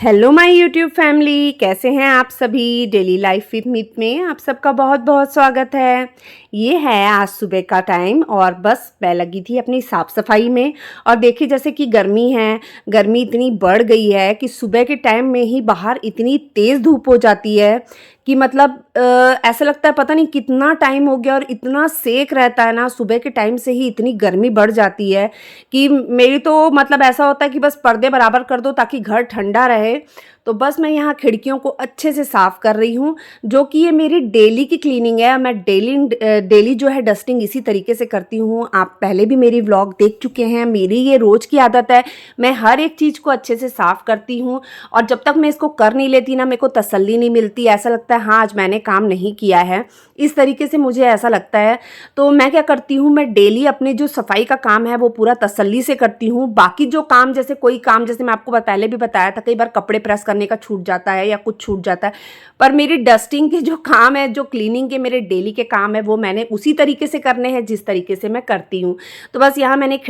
Hello my YouTube family, कैसे हैं आप सभी। डेली लाइफ विद मीत में आप सबका बहुत बहुत स्वागत है। ये है आज सुबह का टाइम और बस मैं लगी थी अपनी साफ़ सफाई में। और देखिए जैसे कि गर्मी है, गर्मी इतनी बढ़ गई है कि सुबह के टाइम में ही बाहर इतनी तेज़ धूप हो जाती है कि मतलब ऐसा लगता है पता नहीं कितना टाइम हो गया और इतना सेक रहता है ना। सुबह के टाइम से ही इतनी गर्मी बढ़ जाती है कि मेरी तो मतलब ऐसा होता है कि बस पर्दे बराबर कर दो ताकि घर ठंडा रहे। तो बस मैं यहाँ खिड़कियों को अच्छे से साफ़ कर रही हूँ, जो कि ये मेरी डेली की क्लीनिंग है। मैं डेली जो है डस्टिंग इसी तरीके से करती हूँ। आप पहले भी मेरी व्लॉग देख चुके हैं, मेरी ये रोज़ की आदत है। मैं हर एक चीज़ को अच्छे से साफ़ करती हूँ और जब तक मैं इसको कर नहीं लेती ना, मेरे को तसल्ली नहीं मिलती। ऐसा लगता है हाँ आज मैंने काम नहीं किया है, इस तरीके से मुझे ऐसा लगता है। तो मैं क्या करती हूँ, मैं डेली अपने जो सफाई का काम है वो पूरा तसल्ली से करती हूँ। बाकी जो काम जैसे कोई काम, जैसे मैं आपको पहले भी बताया था, कई बार कपड़े प्रेस करने का छूट जाता है या कुछ छूट जाता है, पर मेरी डस्टिंग के जो काम है, जो क्लीनिंग के मेरे डेली के काम है, वो मैंने उसी तरीके से करने हैं जिस तरीके से मैं करती हूँ। तो बस यहाँ मैंने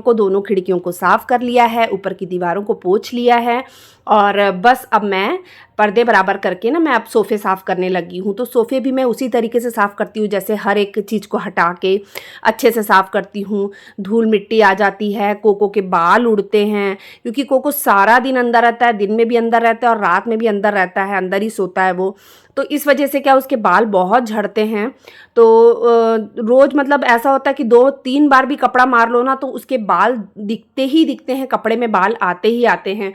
दोनों खिड़कियों को साफ़ कर लिया है, ऊपर की दीवारों को पोंछ लिया है और बस अब मैं पर्दे बराबर करके ना मैं अब सोफ़े साफ़ करने लगी हूँ। तो सोफ़े भी मैं उसी तरीके से साफ़ करती हूँ, जैसे हर एक चीज़ को हटा के अच्छे से साफ़ करती हूँ। धूल मिट्टी आ जाती है, कोको के बाल उड़ते हैं, क्योंकि कोको सारा दिन अंदर रहता है, दिन में भी अंदर रहता है और रात में भी अंदर रहता है, अंदर ही सोता है वो। तो इस वजह से क्या उसके बाल बहुत झड़ते हैं। तो रोज़ मतलब ऐसा होता है कि 2-3 बार भी कपड़ा मार लो ना तो उसके बाल दिखते ही दिखते हैं, कपड़े में बाल आते ही आते हैं।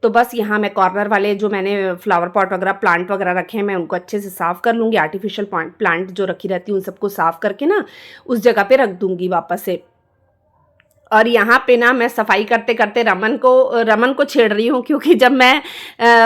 तो बस यहाँ मैं कॉर्नर वाले जो मैंने फ्लावर पॉट वगैरह, प्लांट वगैरह रखे हैं, मैं उनको अच्छे से साफ़ कर लूँगी। आर्टिफिशियल प्लांट जो रखी रहती है उन सबको साफ़ करके ना उस जगह पे रख दूँगी वापस से। और यहाँ पे ना मैं सफाई करते करते रमन को छेड़ रही हूँ, क्योंकि जब मैं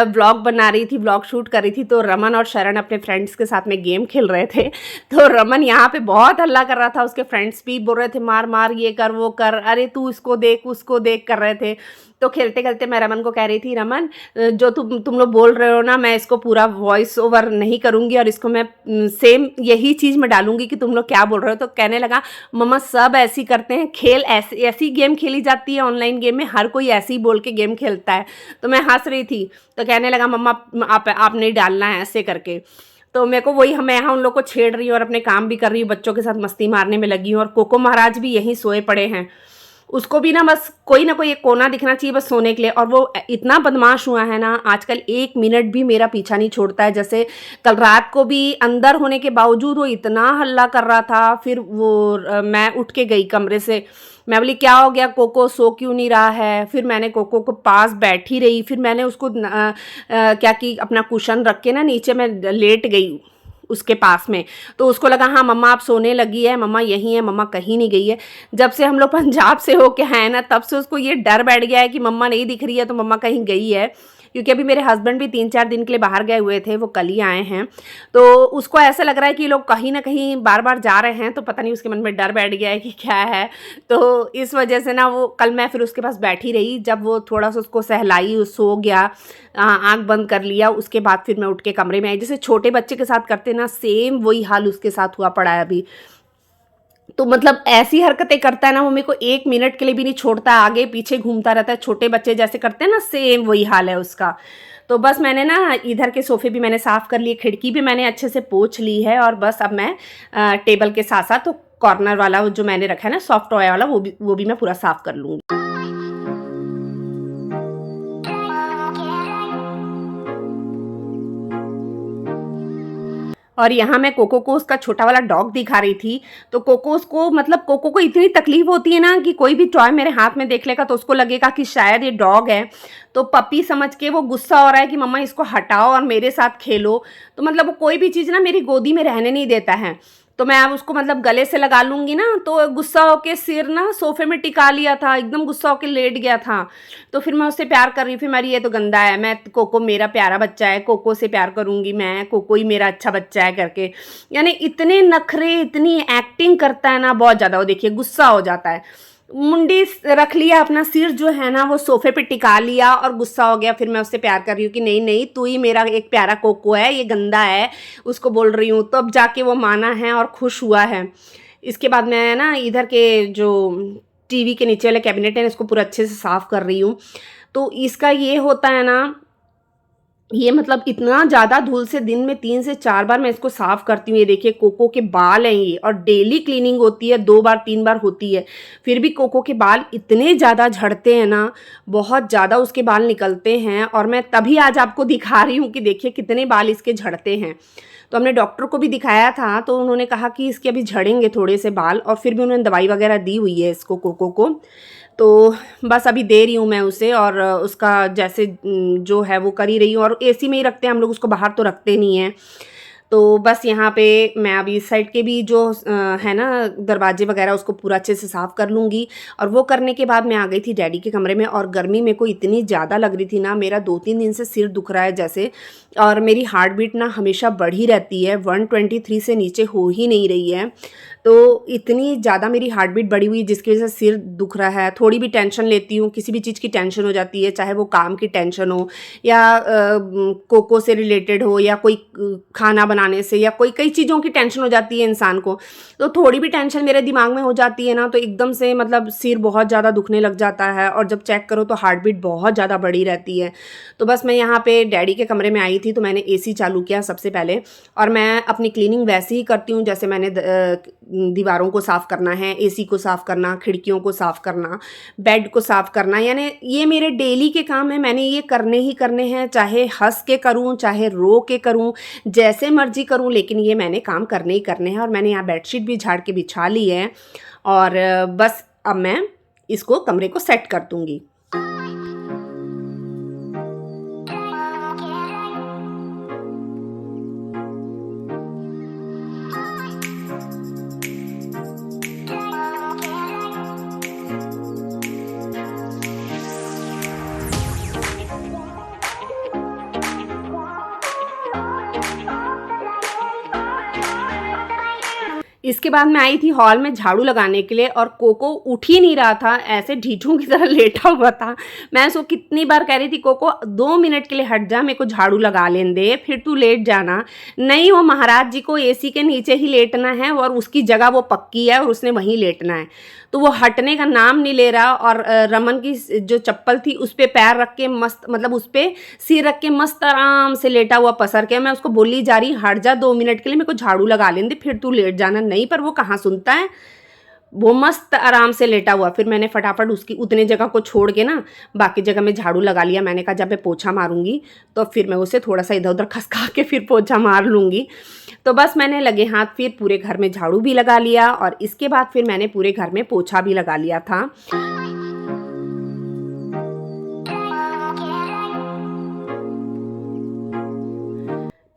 व्लॉग बना रही थी, व्लॉग शूट कर रही थी, तो रमन और शरण अपने फ्रेंड्स के साथ में गेम खेल रहे थे। तो रमन यहाँ पे बहुत हल्ला कर रहा था, उसके फ्रेंड्स भी बोल रहे थे मार मार, ये कर वो कर, अरे तू इसको देख उसको देख कर रहे थे। तो खेलते खेलते मैं रमन को कह रही थी, रमन जो तुम लोग बोल रहे हो ना, मैं इसको पूरा वॉइस ओवर नहीं करूँगी और इसको मैं सेम यही चीज़ में डालूंगी कि तुम लोग क्या बोल रहे हो। तो कहने लगा मम्मा सब ऐसे ही करते हैं, खेल ऐसी गेम खेली जाती है, ऑनलाइन गेम में हर कोई ऐसे ही बोल के गेम खेलता है। तो मैं हंस रही थी, तो कहने लगा मम्मा आप नहीं डालना है ऐसे करके। तो मेरे को वही, मैं यहाँ उन लोग को छेड़ रही हूँ और अपने काम भी कर रही हूँ, बच्चों के साथ मस्ती मारने में लगी हूँ। और कोको महाराज भी यहीं सोए पड़े हैं, उसको भी ना बस कोई ना कोई एक कोना दिखना चाहिए बस सोने के लिए। और वो इतना बदमाश हुआ है ना आजकल, 1 मिनट भी मेरा पीछा नहीं छोड़ता है। जैसे कल रात को भी अंदर होने के बावजूद वो इतना हल्ला कर रहा था। फिर मैं उठ के गई कमरे से, मैं बोली क्या हो गया, कोको सो क्यों नहीं रहा है। फिर मैंने कोको को पास बैठी रही, फिर मैंने उसको क्या कि अपना कुशन रख के ना नीचे मैं लेट गई उसके पास में। तो उसको लगा हाँ मम्मा आप सोने लगी है, मम्मा यहीं है, मम्मा कहीं नहीं गई है। जब से हम लोग पंजाब से होके आए ना, तब से उसको ये डर बैठ गया है कि मम्मा नहीं दिख रही है तो मम्मा कहीं गई है। क्योंकि अभी मेरे हस्बैंड भी 3-4 दिन के लिए बाहर गए हुए थे, वो कल ही आए हैं। तो उसको ऐसा लग रहा है कि लोग कहीं ना कहीं बार बार जा रहे हैं, तो पता नहीं उसके मन में डर बैठ गया है कि क्या है। तो इस वजह से ना वो कल मैं फिर उसके पास बैठी रही, जब वो थोड़ा सा उसको सहलाई, सो गया, आँख बंद कर लिया, उसके बाद फिर मैं उठ के कमरे में आई। जैसे छोटे बच्चे के साथ करते ना, सेम वही हाल उसके साथ हुआ पड़ा है अभी। तो मतलब ऐसी हरकतें करता है ना वो, मेरे को 1 मिनट के लिए भी नहीं छोड़ता, आगे पीछे घूमता रहता है, छोटे बच्चे जैसे करते हैं ना, सेम वही हाल है उसका। तो बस मैंने ना इधर के सोफ़े भी मैंने साफ़ कर लिए, खिड़की भी मैंने अच्छे से पोंछ ली है और बस अब मैं टेबल के साथ साथ तो कॉर्नर वाला जो मैंने रखा है ना सॉफ्ट टॉय वाला, वो भी मैं पूरा साफ़ कर लूँगी। और यहाँ मैं कोको को उसका छोटा वाला डॉग दिखा रही थी। तो कोको को इतनी तकलीफ होती है ना कि कोई भी टॉय मेरे हाथ में देख लेगा तो उसको लगेगा कि शायद ये डॉग है। तो पपी समझ के वो गुस्सा हो रहा है कि मम्मा इसको हटाओ और मेरे साथ खेलो। तो मतलब वो कोई भी चीज़ ना मेरी गोदी में रहने नहीं देता है। तो मैं अब उसको मतलब गले से लगा लूँगी ना, तो गुस्सा होके सिर ना सोफ़े में टिका लिया था, एकदम गुस्सा होके लेट गया था। तो फिर मैं उससे प्यार कर रही हूँ, फिर मेरी ये तो गंदा है, मैं कोको मेरा प्यारा बच्चा है, कोको से प्यार करूँगी मैं, कोको ही मेरा अच्छा बच्चा है करके। यानी इतने नखरे, इतनी एक्टिंग करता है ना बहुत ज़्यादा। वो देखिए गुस्सा हो जाता है, मुंडी रख लिया, अपना सिर जो है ना वो सोफ़े पे टिका लिया और गुस्सा हो गया। फिर मैं उससे प्यार कर रही हूँ कि नहीं नहीं तू ही मेरा एक प्यारा कोको है, ये गंदा है, उसको बोल रही हूँ। तब जाके वो माना है और खुश हुआ है। इसके बाद मैं ना इधर के जो टीवी के नीचे वाले कैबिनेट है इसको पूरा अच्छे से साफ़ कर रही हूँ। तो इसका ये होता है ना ये मतलब इतना ज़्यादा धूल से दिन में 3 से 4 बार मैं इसको साफ़ करती हूँ। ये देखिए कोको के बाल हैं ये, और डेली क्लीनिंग होती है, 2 बार 3 बार होती है। फिर भी कोको के बाल इतने ज़्यादा झड़ते हैं ना, बहुत ज़्यादा उसके बाल निकलते हैं, और मैं तभी आज आपको दिखा रही हूँ कि देखिए कितने बाल इसके झड़ते हैं। तो हमने डॉक्टर को भी दिखाया था, तो उन्होंने कहा कि इसके अभी झड़ेंगे थोड़े से बाल, और फिर भी उन्होंने दवाई वगैरह दी हुई है इसको, कोको को। तो बस अभी दे रही हूँ मैं उसे, और उसका जैसे जो है वो कर ही रही हूँ, और एसी में ही रखते हैं हम लोग उसको, बाहर तो रखते नहीं हैं। तो बस यहाँ पे मैं अभी इस साइड के भी जो है ना दरवाजे वगैरह, उसको पूरा अच्छे से साफ़ कर लूँगी। और वो करने के बाद मैं आ गई थी डैडी के कमरे में, और गर्मी मेरे को इतनी ज़्यादा लग रही थी ना, मेरा 2-3 दिन से सिर दुख रहा है जैसे, और मेरी हार्ट बीट ना हमेशा बढ़ी रहती है, 123 से नीचे हो ही नहीं रही है। तो इतनी ज़्यादा मेरी हार्ट बीट बढ़ी हुई, जिसकी वजह से सिर दुख रहा है। थोड़ी भी टेंशन लेती हूँ, किसी भी चीज़ की टेंशन हो जाती है, चाहे वो काम की टेंशन हो, या कोको से रिलेटेड हो, या कोई खाना बनाने से, या कोई कई चीज़ों की टेंशन हो जाती है इंसान को। तो थोड़ी भी टेंशन मेरे दिमाग में हो जाती है ना, तो एकदम से मतलब सिर बहुत ज़्यादा दुखने लग जाता है, और जब चेक करो तो हार्ट बीट बहुत ज़्यादा बढ़ी रहती है। तो बस मैं यहाँ पे डैडी के कमरे में आई थी, तो मैंने एसी चालू किया सबसे पहले, और मैं अपनी क्लीनिंग वैसे ही करती हूँ जैसे मैंने दीवारों को साफ़ करना है, एसी को साफ़ करना, खिड़कियों को साफ़ करना, बेड को साफ़ करना, यानी ये मेरे डेली के काम हैं, मैंने ये करने ही करने हैं, चाहे हंस के करूँ, चाहे रो के करूँ, जैसे मर्जी करूँ, लेकिन ये मैंने काम करने ही करने हैं। और मैंने यहाँ बेडशीट भी झाड़ के बिछा ली है, और बस अब मैं इसको कमरे को सेट कर दूँगी। इसके बाद मैं आई थी हॉल में झाड़ू लगाने के लिए, और कोको उठ ही नहीं रहा था, ऐसे ढीठों की तरह लेटा हुआ था। मैं उसको कितनी बार कह रही थी, कोको 2 मिनट के लिए हट जा, मेरे को झाड़ू लगा लेने दे, फिर तू लेट जाना। नहीं, वो महाराज जी को एसी के नीचे ही लेटना है, और उसकी जगह वो पक्की है, और उसने वहीं लेटना है। तो वो हटने का नाम नहीं ले रहा, और रमन की जो चप्पल थी उस पर पैर रख के मस्त, मतलब उस पर सिर रख के मस्त आराम से लेटा हुआ पसर के, मैं उसको बोली जा रही हट जा 2 मिनट के लिए, मेरे को झाड़ू लगा लेने दे, फिर तू लेट जाना। नहीं, पर वो कहाँ सुनता है, वो मस्त आराम से लेटा हुआ। फिर मैंने फटाफट उसकी उतने जगह को छोड़ के ना बाकी जगह में झाड़ू लगा लिया। मैंने कहा जब मैं पोछा मारूंगी तो फिर मैं उसे थोड़ा सा इधर उधर खसका के फिर पोछा मार लूँगी। तो बस मैंने लगे हाथ फिर पूरे घर में झाड़ू भी लगा लिया, और इसके बाद फिर मैंने पूरे घर में पोछा भी लगा लिया था।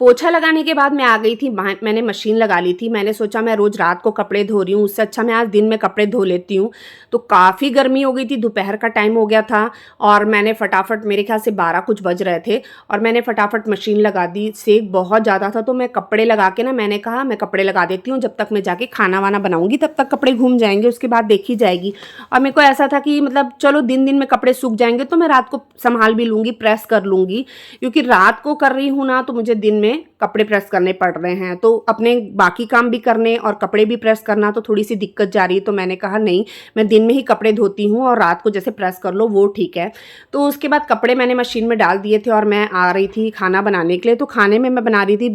पोछा लगाने के बाद मैं आ गई थी, मैंने मशीन लगा ली थी। मैंने सोचा मैं रोज़ रात को कपड़े धो रही हूँ, उससे अच्छा मैं आज दिन में कपड़े धो लेती हूँ। तो काफ़ी गर्मी हो गई थी, दोपहर का टाइम हो गया था, और मैंने फटाफट, मेरे ख्याल से 12 कुछ बज रहे थे, और मैंने फटाफट मशीन लगा दी। सेक बहुत ज़्यादा था, तो मैं कपड़े लगा के ना, मैंने कहा मैं कपड़े लगा देती हूँ, जब तक मैं जाके खाना वाना बनाऊँगी तब तक कपड़े घूम जाएंगे, उसके बाद देखी जाएगी। और मेरे को ऐसा था कि मतलब चलो दिन दिन में कपड़े सूख जाएंगे तो मैं रात को संभाल भी लूँगी, प्रेस कर लूँगी, क्योंकि रात को कर रही हूँ ना तो मुझे दिन में कपड़े प्रेस करने पड़ रहे हैं, तो अपने बाकी काम भी करने और कपड़े भी प्रेस करना तो थोड़ी सी दिक्कत जा रही है। तो मैंने कहा नहीं, मैं दिन में ही कपड़े धोती हूँ और रात को जैसे प्रेस कर लो वो ठीक है। तो उसके बाद कपड़े मैंने मशीन में डाल दिए थे, और मैं आ रही थी खाना बनाने के लिए। तो खाने में मैं बना रही थी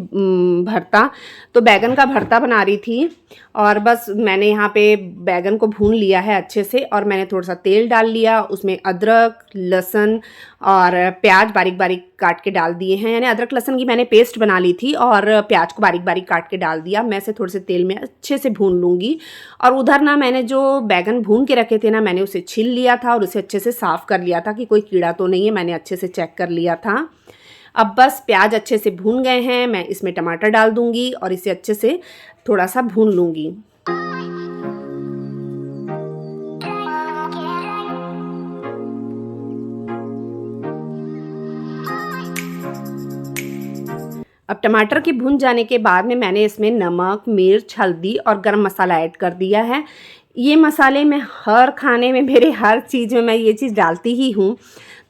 भरता, तो बैगन का भरता बना रही थी। और बस मैंने यहाँ पे बैगन को भून लिया है अच्छे से, और मैंने थोड़ा सा तेल डाल लिया, उसमें अदरक लहसुन और प्याज बारीक बारीक काट के डाल दिए हैं, यानी अदरक लहसुन की मैंने पेस्ट बना ली थी, और प्याज को बारीक बारीक काट के डाल दिया। मैं इसे थोड़े से तेल में अच्छे से भून लूँगी। और उधर ना मैंने जो बैगन भून के रखे थे ना, मैंने उसे छील लिया था और उसे अच्छे से साफ़ कर लिया था कि कोई कीड़ा तो नहीं है, मैंने अच्छे से चेक कर लिया था। अब बस प्याज अच्छे से भून गए हैं, मैं इसमें टमाटर डाल दूँगी और इसे अच्छे से थोड़ा सा भून लूँगी। अब टमाटर के भुन जाने के बाद में मैंने इसमें नमक, मिर्च, हल्दी और गरम मसाला ऐड कर दिया है। ये मसाले मैं हर खाने में, मेरे हर चीज़ में मैं ये चीज़ डालती ही हूँ।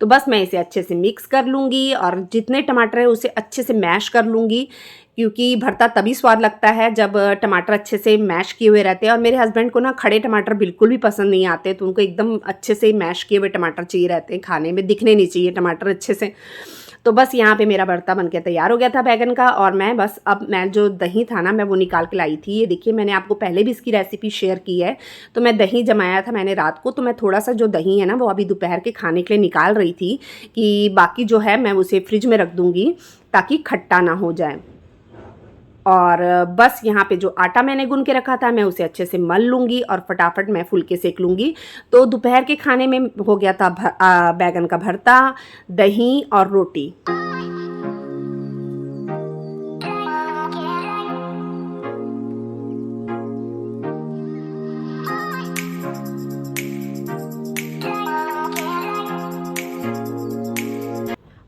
तो बस मैं इसे अच्छे से मिक्स कर लूँगी, और जितने टमाटर है उसे अच्छे से मैश कर लूँगी, क्योंकि भरता तभी स्वाद लगता है जब टमाटर अच्छे से मैश किए हुए रहते हैं। और मेरे हस्बैंड को ना खड़े टमाटर बिल्कुल भी पसंद नहीं आते, तो उनको एकदम अच्छे से मैश किए हुए टमाटर चाहिए रहते हैं खाने में, दिखने नहीं चाहिए टमाटर अच्छे से। तो बस यहाँ पे मेरा भरता बनके तैयार हो गया था बैगन का, और मैं जो दही था ना मैं वो निकाल के लाई थी। ये देखिए मैंने आपको पहले भी इसकी रेसिपी शेयर की है। तो मैं दही जमाया था मैंने रात को, तो मैं थोड़ा सा जो दही है ना वो अभी दोपहर के खाने के लिए निकाल रही थी कि बाकी जो है मैं उसे फ्रिज में रख दूँगी ताकि खट्टा ना हो जाए। और बस यहाँ पे जो आटा मैंने गूँध के रखा था मैं उसे अच्छे से मल लूँगी और फटाफट मैं फुलके सेक लूँगी। तो दोपहर के खाने में हो गया था बैगन का भरता, दही और रोटी।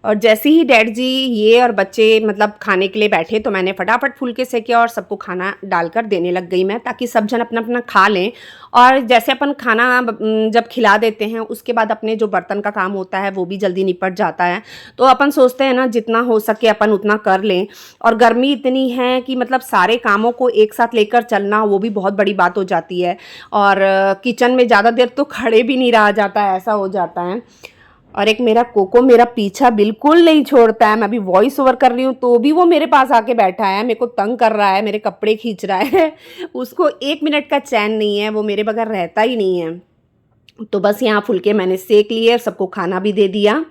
और जैसे ही डैड जी ये और बच्चे मतलब खाने के लिए बैठे तो मैंने फटाफट फुलके सेके और सबको खाना डालकर देने लग गई मैं, ताकि सब जन अपना अपना खा लें। और जैसे अपन खाना जब खिला देते हैं उसके बाद अपने जो बर्तन का काम होता है वो भी जल्दी निपट जाता है। तो अपन सोचते हैं ना जितना हो सके अपन उतना कर लें। और गर्मी इतनी है कि मतलब सारे कामों को एक साथ लेकर चलना वो भी बहुत बड़ी बात हो जाती है। और किचन में ज़्यादा देर तो खड़े भी नहीं रहा जाता है, ऐसा हो जाता है। और एक मेरा कोको मेरा पीछा बिल्कुल नहीं छोड़ता है। मैं अभी वॉइस ओवर कर रही हूँ तो भी वो मेरे पास आके बैठा है, मेरे को तंग कर रहा है, मेरे कपड़े खींच रहा है। उसको 1 मिनट का चैन नहीं है, वो मेरे बगैर रहता ही नहीं है। तो बस यहाँ फुलके मैंने सेक लिए और सबको खाना भी दे दिया।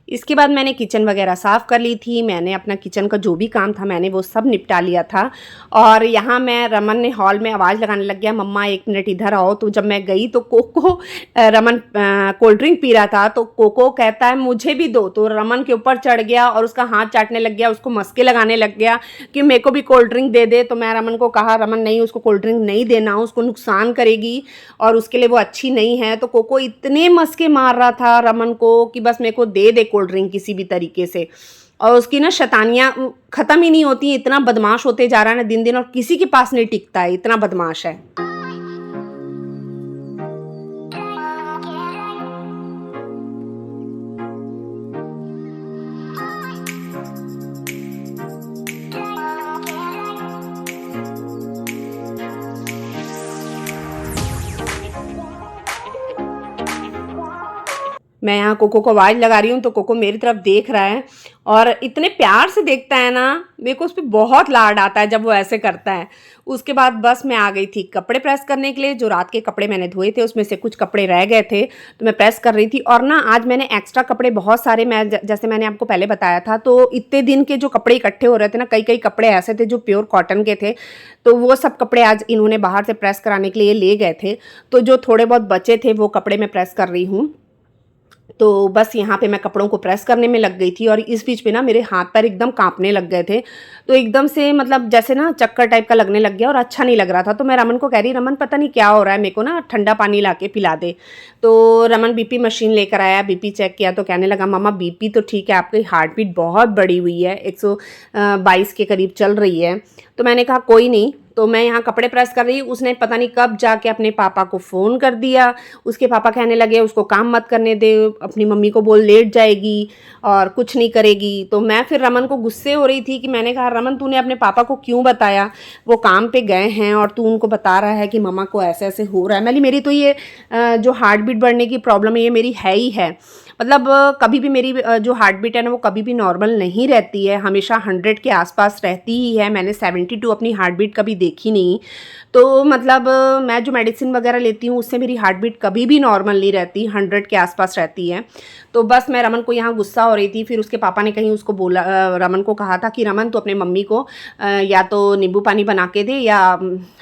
इसके बाद मैंने किचन वगैरह साफ़ कर ली थी। मैंने अपना किचन का जो भी काम था मैंने वो सब निपटा लिया था। और यहाँ मैं रमन ने हॉल में आवाज़ लगाने लग गया, मम्मा 1 मिनट इधर आओ। तो जब मैं गई तो कोको रमन कोल्ड ड्रिंक पी रहा था तो कोको कहता है मुझे भी दो। तो रमन के ऊपर चढ़ गया और उसका हाथ चाटने लग गया, उसको मस्के लगाने लग गया कि मेरे को भी कोल्ड ड्रिंक दे दे। तो मैं रमन को कहा रमन नहीं, उसको कोल्ड ड्रिंक नहीं देना, उसको नुकसान करेगी और उसके लिए वो अच्छी नहीं है। तो कोको इतने मस्के मार रहा था रमन को कि बस मेरे को दे दे कोल्ड ड्रिंक किसी भी तरीके से। और उसकी ना शैतानियाँ ख़त्म ही नहीं होती, इतना बदमाश होते जा रहा है ना दिन दिन, और किसी के पास नहीं टिकता है, इतना बदमाश है। मैं यहाँ कोको को आवाज़ लगा रही हूँ तो कोको मेरी तरफ देख रहा है और इतने प्यार से देखता है ना, मेरे को उस पर बहुत लाड आता है जब वो ऐसे करता है। उसके बाद बस मैं आ गई थी कपड़े प्रेस करने के लिए। जो रात के कपड़े मैंने धोए थे उसमें से कुछ कपड़े रह गए थे तो मैं प्रेस कर रही थी। और ना आज मैंने एक्स्ट्रा कपड़े बहुत सारे, मैं जैसे मैंने आपको पहले बताया था, तो इतने दिन के जो कपड़े इकट्ठे हो रहे थे ना, कई कई कपड़े ऐसे थे जो प्योर कॉटन के थे, तो वो सब कपड़े आज इन्होंने बाहर से प्रेस कराने के लिए ले गए थे। तो जो थोड़े बहुत बचे थे वो कपड़े मैं प्रेस कर रही हूँ। तो बस यहाँ पे मैं कपड़ों को प्रेस करने में लग गई थी और इस बीच में ना मेरे हाथ पैर एकदम कांपने लग गए थे। तो एकदम से मतलब जैसे ना चक्कर टाइप का लगने लग गया और अच्छा नहीं लग रहा था। तो मैं रमन को कह रही, रमन पता नहीं क्या हो रहा है, मेरे को ना ठंडा पानी ला के पिला दे। तो रमन बीपी मशीन लेकर आया, बीपी चेक किया तो कहने लगा मम्मा बीपी तो ठीक है, आपकी हार्ट बीट बहुत बढ़ी हुई है, 122 के करीब चल रही है। तो मैंने कहा कोई नहीं। तो मैं यहाँ कपड़े प्रेस कर रही, उसने पता नहीं कब जाके अपने पापा को फ़ोन कर दिया। उसके पापा कहने लगे उसको काम मत करने दे, अपनी मम्मी को बोल लेट जाएगी और कुछ नहीं करेगी। तो मैं फिर रमन को गुस्से हो रही थी कि मैंने कहा रमन तूने अपने पापा को क्यों बताया, वो काम पे गए हैं और तू उनको बता रहा है कि मम्मा को ऐसे ऐसे हो रहा है। मेरी तो ये जो हार्ट बीट बढ़ने की प्रॉब्लम है ये मेरी है ही है। मतलब कभी भी मेरी जो हार्ट बीट है ना वो कभी भी नॉर्मल नहीं रहती है, हमेशा 100 के आसपास रहती ही है। मैंने 72 अपनी हार्ट बीट कभी देखी नहीं। तो मतलब मैं जो मेडिसिन वगैरह लेती हूँ उससे मेरी हार्ट बीट कभी भी नॉर्मल नहीं रहती, 100 के आसपास रहती है। तो बस मैं रमन को यहाँ गुस्सा हो रही थी। फिर उसके पापा ने कहीं उसको बोला, रमन को कहा था कि रमन तो अपने मम्मी को या तो नींबू पानी बना के दे या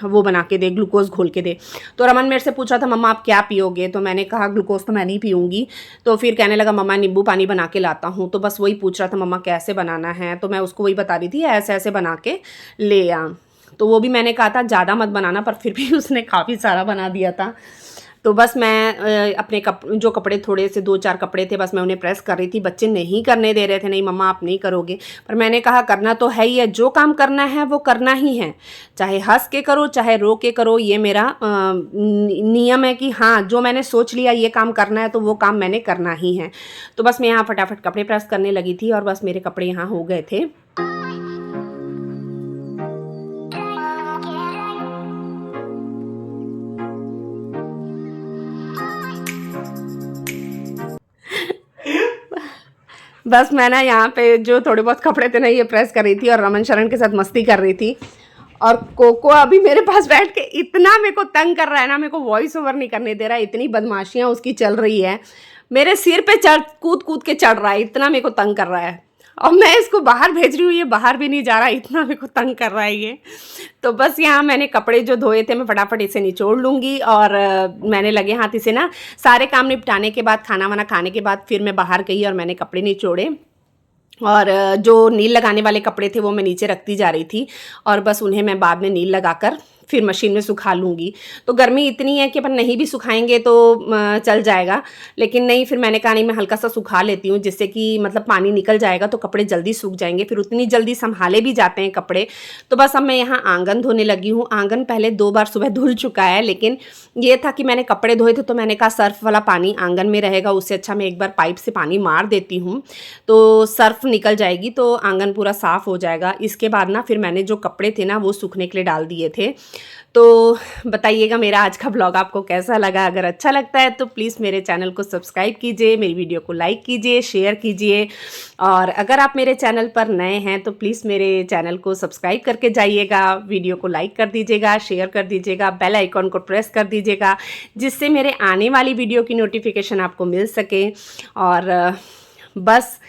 वो बना के दे, ग्लूकोज घोल के दे। तो रमन मेरे से पूछ रहा था मम्मा आप क्या पियोगे, तो मैंने कहा ग्लूकोज तो मैं नहीं पीऊँगी। तो फिर कहने लगा मम्मा नींबू पानी बना के लाता हूँ। तो बस वही पूछ रहा था मम्मा कैसे बनाना है, तो मैं उसको वही बता रही थी ऐसे ऐसे बना के ले आ। तो वो भी मैंने कहा था ज़्यादा मत बनाना, पर फिर भी उसने काफ़ी सारा बना दिया था। तो बस मैं अपने जो कपड़े थोड़े से 2-4 कपड़े थे बस मैं उन्हें प्रेस कर रही थी। बच्चे नहीं करने दे रहे थे, नहीं मम्मा आप नहीं करोगे, पर मैंने कहा करना तो है ही है, जो काम करना है वो करना ही है, चाहे हंस के करो चाहे रो के करो, ये मेरा नियम है कि हाँ जो मैंने सोच लिया ये काम करना है तो वो काम मैंने करना ही है। तो बस मैं यहाँ फटाफट कपड़े प्रेस करने लगी थी और बस मेरे कपड़े यहाँ हो गए थे। बस मैं ना यहाँ पे जो थोड़े बहुत कपड़े थे ना ये प्रेस कर रही थी और रमन शरण के साथ मस्ती कर रही थी। और कोको अभी मेरे पास बैठ के इतना मेरे को तंग कर रहा है ना, मेरे को वॉइस ओवर नहीं करने दे रहा है, इतनी बदमाशियाँ उसकी चल रही है, मेरे सिर पे कूद कूद के चढ़ रहा है, इतना मेरे को तंग कर रहा है। और मैं इसको बाहर भेज रही हूँ, ये बाहर भी नहीं जा रहा, इतना मेरे को तंग कर रहा है ये। तो बस यहाँ मैंने कपड़े जो धोए थे मैं फटाफट इसे निचोड़ लूँगी और मैंने लगे हाथ इसे ना सारे काम निपटाने के बाद, खाना वाना खाने के बाद फिर मैं बाहर गई और मैंने कपड़े निचोड़े और जो नील लगाने वाले कपड़े थे वो मैं नीचे रखती जा रही थी और बस उन्हें मैं बाद में नील लगाकर फिर मशीन में सुखा लूँगी। तो गर्मी इतनी है कि अपन नहीं भी सुखाएंगे तो चल जाएगा, लेकिन नहीं, फिर मैंने कहा नहीं मैं हल्का सा सुखा लेती हूँ जिससे कि मतलब पानी निकल जाएगा तो कपड़े जल्दी सूख जाएंगे, फिर उतनी जल्दी संभाले भी जाते हैं कपड़े। तो बस अब मैं यहाँ आंगन धोने लगी हूँ। आंगन पहले 2 बार सुबह धुल चुका है, लेकिन ये था कि मैंने कपड़े धोए थे तो मैंने कहा सर्फ वाला पानी आंगन में रहेगा, उससे अच्छा मैं एक बार पाइप से पानी मार देती हूँ तो सर्फ निकल जाएगी तो आंगन पूरा साफ़ हो जाएगा। इसके बाद ना फिर मैंने जो कपड़े थे ना वो सूखने के लिए डाल दिए थे। तो बताइएगा मेरा आज का ब्लॉग आपको कैसा लगा। अगर अच्छा लगता है तो प्लीज़ मेरे चैनल को सब्सक्राइब कीजिए, मेरी वीडियो को लाइक कीजिए, शेयर कीजिए, और अगर आप मेरे चैनल पर नए हैं तो प्लीज़ मेरे चैनल को सब्सक्राइब करके जाइएगा, वीडियो को लाइक कर दीजिएगा, शेयर कर दीजिएगा, बेल आइकॉन को प्रेस कर दीजिएगा जिससे मेरे आने वाली वीडियो की नोटिफिकेशन आपको मिल सके। और बस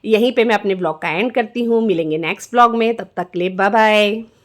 यहीं पे मैं अपने ब्लॉग का एंड करती हूँ। मिलेंगे नेक्स्ट ब्लॉग में, तब तक के लिए बाय बाय।